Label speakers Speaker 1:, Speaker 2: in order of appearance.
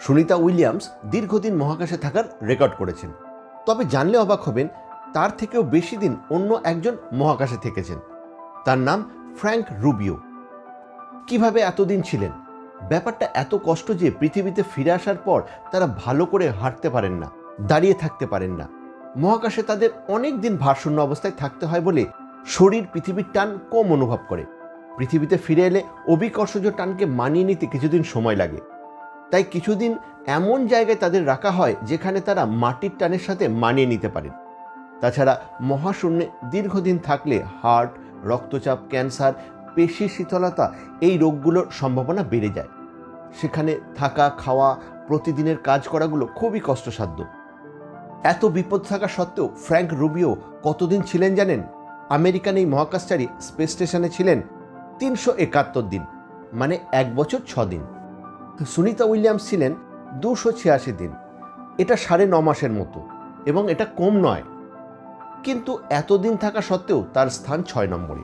Speaker 1: Sunita Williams দীর্ঘদিন মহাকাশে থাকার রেকর্ড করেছেন। তবে জানলে অবাক হবেন, তার থেকেও বেশি দিন অন্য একজন মহাকাশে থেকেছেন। তার নাম ফ্র্যাঙ্ক রুবিও। কিভাবে এতদিন ছিলেন? ব্যাপারটা এত কষ্ট যে পৃথিবীতে ফিরে আসার পর তারা ভালো করে হাঁটতে পারেন না, দাঁড়িয়ে থাকতে পারেন না। মহাকাশে তাদের অনেক দিন ভারশূন্য অবস্থায় থাকতে হয় বলে শরীর পৃথিবীর টান কম অনুভব করে। পৃথিবীতে ফিরে এলে অভিকর্ষজ টানকে মানিয়ে নিতে কিছুদিন সময় লাগে। তাই কিছুদিন এমন জায়গায় তাদের রাখা হয় যেখানে তারা মাটির টানের সাথে মানিয়ে নিতে পারেন। তাছাড়া মহাশূন্যে দীর্ঘদিন থাকলে হার্ট, রক্তচাপ, ক্যান্সার, পেশি শিথিলতা এই রোগগুলোর সম্ভাবনা বেড়ে যায়। সেখানে থাকা, খাওয়া, প্রতিদিনের কাজ করাগুলো খুবই কষ্টসাধ্য। এত বিপদ থাকা সত্ত্বেও ফ্র্যাঙ্ক রুবিও কতদিন ছিলেন জানেন? আমেরিকান এই মহাকাশচারী স্পেস স্টেশনে ছিলেন 371 দিন, মানে 1 বছর 6 দিন। সুনিতা উইলিয়ামস ছিলেন 286 দিন। এটা 9.5 মাসের মতো, এবং এটা কম নয়। কিন্তু এতদিন থাকা সত্ত্বেও তার স্থান 6 নম্বরে।